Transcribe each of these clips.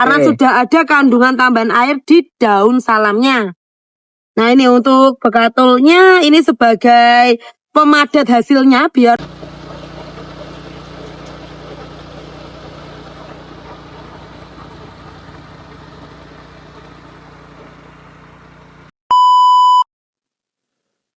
Karena sudah ada kandungan tambahan air di daun salamnya. Nah ini untuk bekatulnya ini sebagai pemadat hasilnya biar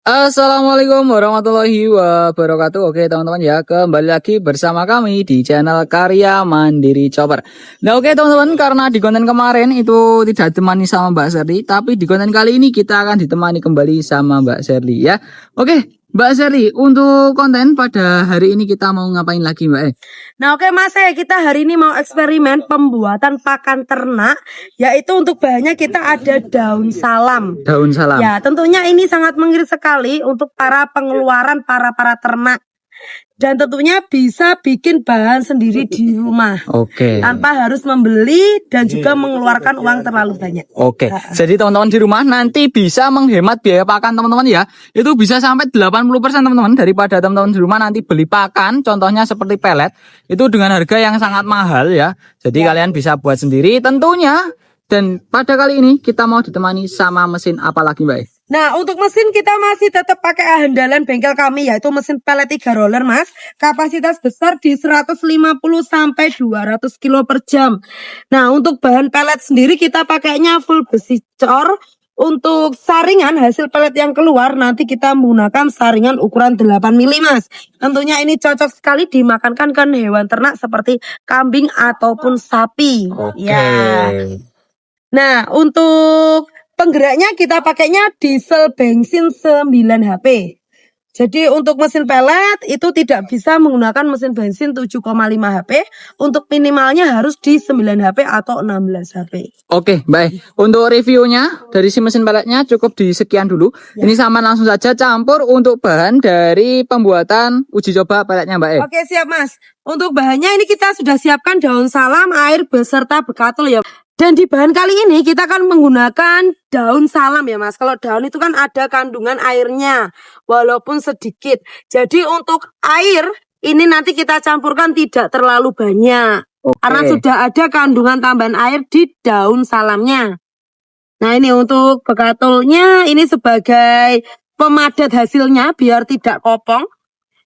Assalamualaikum warahmatullahi wabarakatuh. Oke teman-teman ya, kembali lagi bersama kami di channel Karya Mandiri Chopper. Nah oke teman-teman, karena di konten kemarin itu tidak ditemani sama Mbak Sherly, tapi di konten kali ini kita akan ditemani kembali sama Mbak Sherly ya. Oke Mbak Sherly, untuk konten pada hari ini kita mau ngapain lagi Mbak? Nah oke Mas, kita hari ini mau eksperimen pembuatan pakan ternak, yaitu untuk bahannya kita ada daun salam. Daun salam. Ya tentunya ini sangat mengirit sekali untuk para pengeluaran para ternak. Dan tentunya bisa bikin bahan sendiri di rumah. Oke. Tanpa harus membeli dan juga mengeluarkan uang terlalu banyak. Oke. Jadi teman-teman di rumah nanti bisa menghemat biaya pakan teman-teman ya. Itu bisa sampai 80% teman-teman daripada teman-teman di rumah nanti beli pakan. Contohnya seperti pelet. Itu dengan harga yang sangat mahal ya. Jadi kalian bisa buat sendiri tentunya. Dan pada kali ini kita mau ditemani sama mesin apa lagi Mbak? Nah untuk mesin kita masih tetap pakai andalan bengkel kami, yaitu mesin pelet 3 roller Mas. Kapasitas besar di 150 sampai 200 kilo per jam. Nah untuk bahan pelet sendiri kita pakainya full besi cor. Untuk saringan hasil pelet yang keluar nanti kita menggunakan saringan ukuran 8 mili Mas. Tentunya ini cocok sekali dimakankan ke hewan ternak seperti kambing ataupun sapi. Oke. Ya. Nah untuk penggeraknya kita pakainya diesel bensin 9 HP. Jadi untuk mesin pelet itu tidak bisa menggunakan mesin bensin 7,5 HP. Untuk minimalnya harus di 9 HP atau 16 HP. Oke, baik. Untuk reviewnya dari si mesin peletnya cukup di sekian dulu. Ya. Ini sama langsung saja campur untuk bahan dari pembuatan uji coba peletnya Mbak. Oke siap Mas. Untuk bahannya ini kita sudah siapkan daun salam, air beserta bekatul ya. Dan di bahan kali ini kita akan menggunakan daun salam ya Mas. Kalau daun itu kan ada kandungan airnya walaupun sedikit. Jadi untuk air ini nanti kita campurkan tidak terlalu banyak. Karena sudah ada kandungan tambahan air di daun salamnya. Nah ini untuk bekatulnya ini sebagai pemadat hasilnya biar tidak kopong.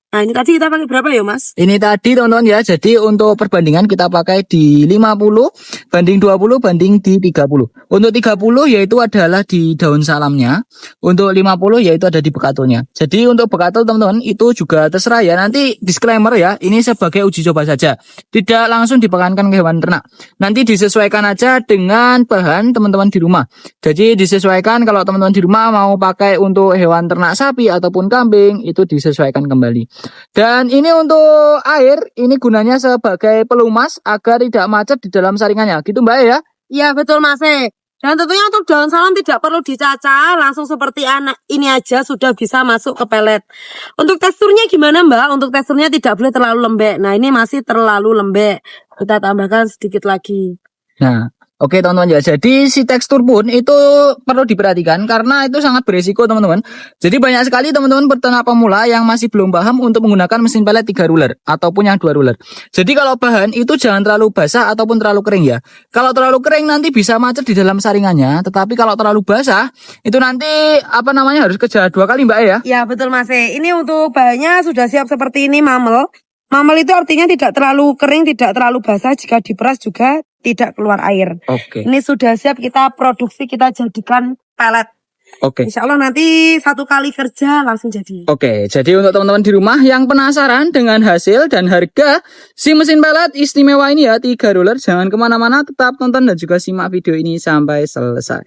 Nah ini tadi kita pakai berapa ya Mas? Ini tadi teman-teman ya, jadi untuk perbandingan kita pakai di 50 banding 20 banding di 30. Untuk 30 yaitu adalah di daun salamnya, untuk 50 yaitu ada di bekatulnya. Jadi untuk bekatul teman-teman itu juga terserah ya, nanti disclaimer ya, ini sebagai uji coba saja. Tidak langsung dipakankan ke hewan ternak. Nanti disesuaikan aja dengan bahan teman-teman di rumah. Jadi disesuaikan kalau teman-teman di rumah mau pakai untuk hewan ternak sapi ataupun kambing, itu disesuaikan kembali. Dan ini untuk air, ini gunanya sebagai pelumas agar tidak macet di dalam saringannya, gitu Mbak ya? Iya betul Mas. Dan tentunya untuk daun salam tidak perlu dicacah, langsung seperti anak ini aja sudah bisa masuk ke pelet. Untuk teksturnya gimana Mbak? Untuk teksturnya tidak boleh terlalu lembek. Nah ini masih terlalu lembek, kita tambahkan sedikit lagi. Nah oke teman-teman ya, jadi si tekstur pun itu perlu diperhatikan karena itu sangat beresiko teman-teman. Jadi banyak sekali teman-teman peternak pemula yang masih belum paham untuk menggunakan mesin pelet 3 ruler ataupun yang 2 ruler. Jadi kalau bahan itu jangan terlalu basah ataupun terlalu kering ya. Kalau terlalu kering nanti bisa macet di dalam saringannya, tetapi kalau terlalu basah itu nanti harus kerja 2 kali Mbak ya. Ya betul Mas. Ini untuk bahannya sudah siap seperti ini mamel. Mamel itu artinya tidak terlalu kering, tidak terlalu basah, jika diperas juga tidak keluar air. Oke. Ini sudah siap kita produksi, kita jadikan pelet. Oke. Insya Allah nanti 1 kali kerja langsung jadi. Oke, jadi untuk teman-teman di rumah yang penasaran dengan hasil dan harga si mesin pelet istimewa ini ya 3 ruler, jangan kemana-mana, tetap tonton dan juga simak video ini sampai selesai.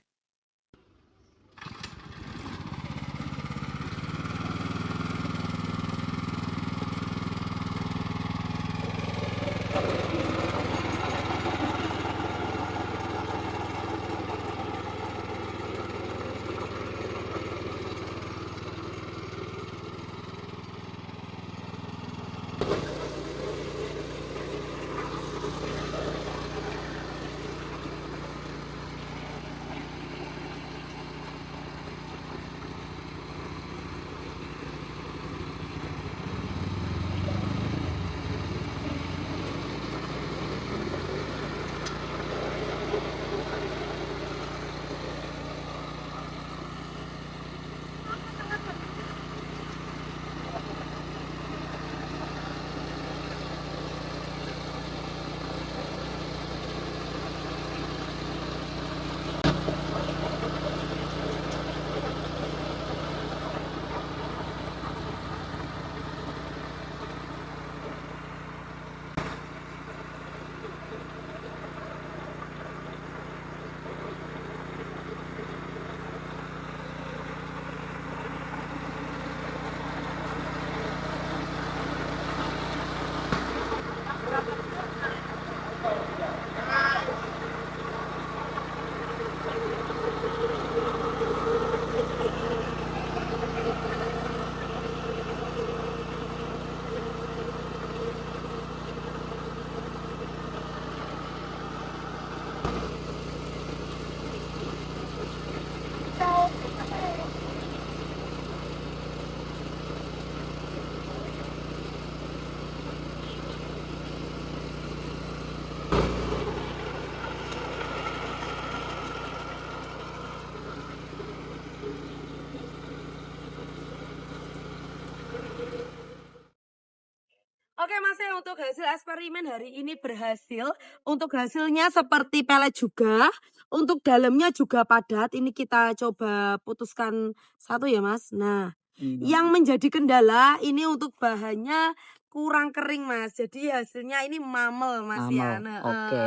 Mas ya, untuk hasil eksperimen hari ini berhasil. Untuk hasilnya seperti pelet juga. Untuk dalamnya juga padat. Ini kita coba putuskan satu ya Mas. Nah, yang menjadi kendala ini untuk bahannya kurang kering Mas. Jadi hasilnya ini mamel Mas ya. Mamel. Nah, Oke.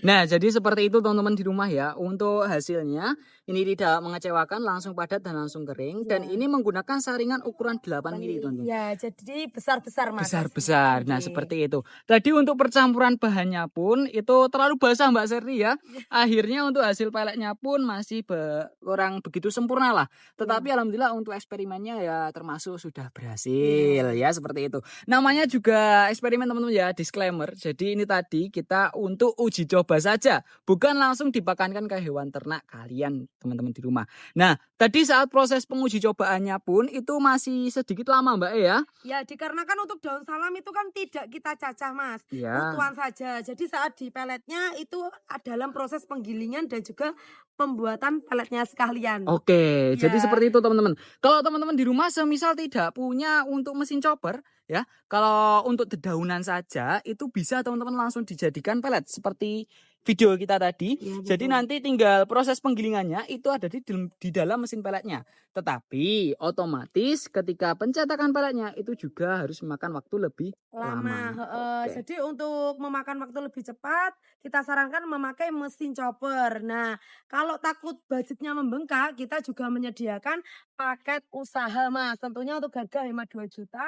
Nah, jadi seperti itu teman-teman di rumah ya. Untuk hasilnya ini tidak mengecewakan, langsung padat dan langsung kering. Dan Iya. ini menggunakan saringan ukuran 8 mili teman-teman. Ya, jadi besar-besar Mas. Besar-besar. Nah, Oke. seperti itu. Tadi untuk percampuran bahannya pun itu terlalu basah Mbak Serni ya. Akhirnya untuk hasil peletnya pun masih kurang begitu sempurna lah. Tetapi alhamdulillah untuk eksperimennya ya termasuk sudah berhasil ya, seperti itu. Namanya juga eksperimen teman-teman ya, disclaimer. Jadi ini tadi kita untuk uji coba saja, bukan langsung dipakankan ke hewan ternak kalian teman-teman di rumah. Nah, tadi saat proses penguji cobaannya pun itu masih sedikit lama Mbak ya. Ya, dikarenakan untuk daun salam itu kan tidak kita cacah Mas, Iya. utuhan saja. Jadi saat di peletnya itu dalam proses penggilingan dan juga pembuatan peletnya sekalian. Oke, jadi Iya. seperti itu teman-teman. Kalau teman-teman di rumah semisal tidak punya untuk mesin chopper ya, kalau untuk dedaunan saja itu bisa teman-teman langsung dijadikan pelet seperti video kita tadi. Iya, Jadi betul. nanti tinggal proses penggilingannya itu ada di dalam mesin peletnya. Tetapi otomatis ketika pencetakan peletnya itu juga harus memakan waktu lebih Lama, lama. Oke. Jadi untuk memakan waktu lebih cepat, kita sarankan memakai mesin chopper. Nah, kalau takut budgetnya membengkak, kita juga menyediakan paket usaha, Mas. Tentunya untuk harga hemat 2 juta.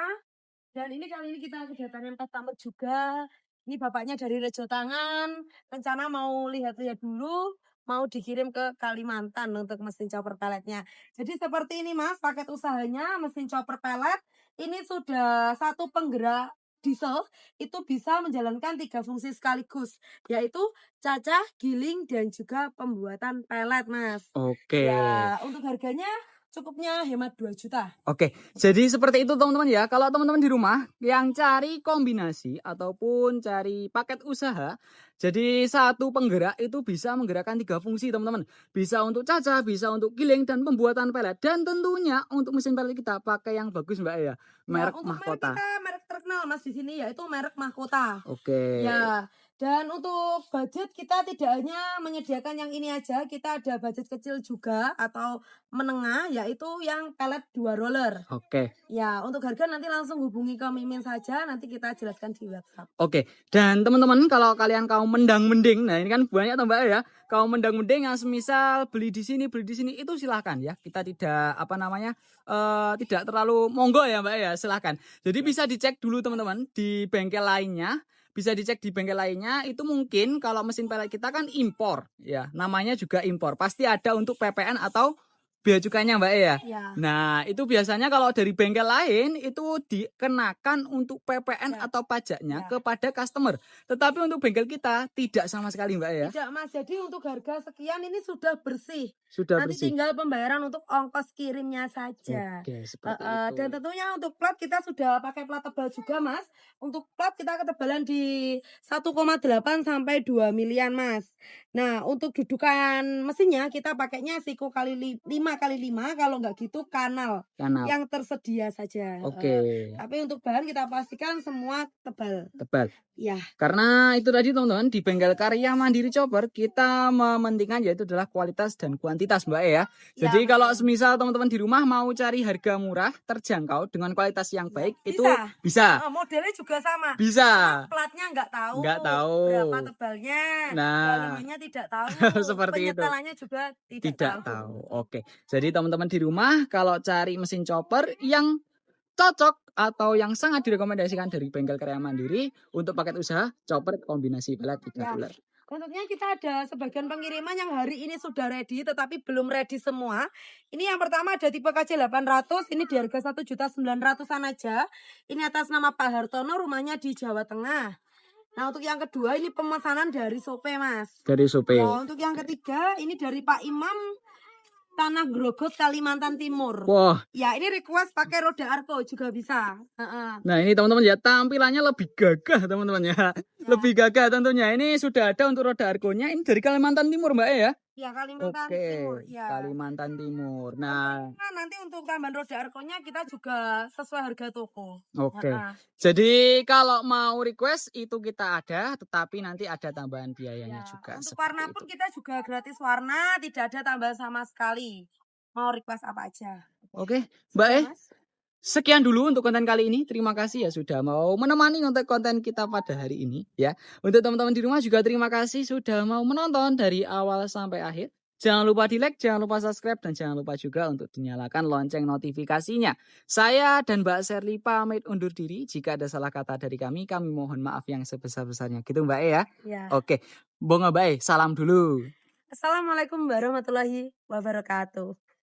Dan ini kali ini kita kedatangan customer juga. Ini bapaknya dari Rejo Tangan. Rencana mau lihat-lihat dulu, mau dikirim ke Kalimantan untuk mesin chopper peletnya. Jadi seperti ini, Mas, paket usahanya mesin chopper pelet. Ini sudah satu penggerak diesel itu bisa menjalankan 3 fungsi sekaligus, yaitu cacah, giling, dan juga pembuatan pelet, Mas. Oke. Ya, untuk harganya cukupnya hemat 2 juta. Oke, jadi seperti itu teman-teman ya. Kalau teman-teman di rumah yang cari kombinasi ataupun cari paket usaha, jadi satu penggerak itu bisa menggerakkan 3 fungsi teman-teman. Bisa untuk cacah, bisa untuk giling dan pembuatan pelet. Dan tentunya untuk mesin pelet kita pakai yang bagus Mbak ya, merek Untuk Mahkota. merek kita merek terkenal Mas di sini yaitu merek Mahkota. Oke. Ya, dan untuk budget kita tidak hanya menyediakan yang ini aja, kita ada budget kecil juga atau menengah yaitu yang pelet 2 roller. Oke. Ya, untuk harga nanti langsung hubungi ke Mimin saja, nanti kita jelaskan di WhatsApp. Oke, dan teman-teman kalau kalian kaum mendang-mending, nah ini kan banyak tuh Mbak ya, kaum mendang-mending yang semisal beli di sini itu silahkan ya. Kita tidak tidak terlalu monggo ya Mbak ya, silahkan. Jadi bisa dicek dulu teman-teman di bengkel lainnya. Bisa dicek di bengkel lainnya, itu mungkin kalau mesin pelet kita kan impor ya, namanya juga impor. Pasti ada untuk PPN atau bea cukainya Mbak ya. Ya. Nah, itu biasanya kalau dari bengkel lain itu dikenakan untuk PPN Ya. atau pajaknya Ya. kepada customer. Tetapi untuk bengkel kita tidak sama sekali Mbak ya. Tidak Mas, jadi untuk harga sekian ini sudah bersih. Sudah Nanti bersih. tinggal pembayaran untuk ongkos kirimnya saja. Oke, seperti Dan itu. tentunya untuk plat kita sudah pakai plat tebal juga Mas. Untuk plat kita ketebalan di 1,8 sampai 2 milian Mas. Nah, untuk dudukan mesinnya kita pakainya Siko 5x5, kalau nggak gitu kanal Kanal. yang tersedia saja. Oke. Tapi untuk bahan kita pastikan semua tebal. Tebal. Ya. Karena itu tadi teman-teman, di bengkel Karya Mandiri Chopper kita mementingkan yaitu adalah kualitas dan kuantitas Mbak ya. Jadi Ya, kalau betul. semisal teman-teman di rumah mau cari harga murah, terjangkau dengan kualitas yang baik, itu Bisa. bisa. Modelnya juga sama. Bisa. Cuma platnya nggak tahu. Nggak tahu. Berapa tebalnya. Nah. Dalamannya tidak tahu. Seperti itu. Penyetelannya juga tidak tahu. Oke. Jadi teman-teman di rumah kalau cari mesin chopper yang cocok atau yang sangat direkomendasikan dari bengkel Karya Mandiri untuk paket usaha chopper kombinasi pelet 3 Ya. bulan. Tentunya kita ada sebagian pengiriman yang hari ini sudah ready tetapi belum ready semua. Ini yang pertama ada tipe KC 800, ini di harga 1.900.000-an aja. Ini atas nama Pak Hartono, rumahnya di Jawa Tengah. Nah, untuk yang kedua ini pemesanan dari Sope Mas. Dari Sope. Ya, untuk yang ketiga ini dari Pak Imam Tanah Grogot Kalimantan Timur. Wah. Ya, ini request pakai roda Arco juga bisa. Nah, ini teman-teman ya tampilannya lebih gagah teman-teman ya. Lebih gagah tentunya. Ini sudah ada untuk roda Argonya ini dari Kalimantan Timur Mbak ya. Ya, Kalimantan Oke, Timur. Ya. Kalimantan Timur. Nah, Nah, nanti untuk tambahan roda arkonya kita juga sesuai harga toko. oke. Heeh. Jadi kalau mau request itu kita ada, tetapi nanti ada tambahan biayanya Ya, juga untuk seperti warna itu. pun kita juga gratis warna, tidak ada tambahan sama sekali. Mau request apa aja. Oke, Mbak Sekian, Mas. sekian dulu untuk konten kali ini. Terima kasih ya sudah mau menemani untuk konten kita pada hari ini ya. Untuk teman-teman di rumah juga terima kasih sudah mau menonton dari awal sampai akhir. Jangan lupa di like, jangan lupa subscribe, dan jangan lupa juga untuk dinyalakan lonceng notifikasinya. Saya dan Mbak Sherly pamit undur diri. Jika ada salah kata dari kami mohon maaf yang sebesar-besarnya. Gitu Mbak ya. Ya. Oke, Bongo Mbak salam dulu. Assalamualaikum warahmatullahi wabarakatuh.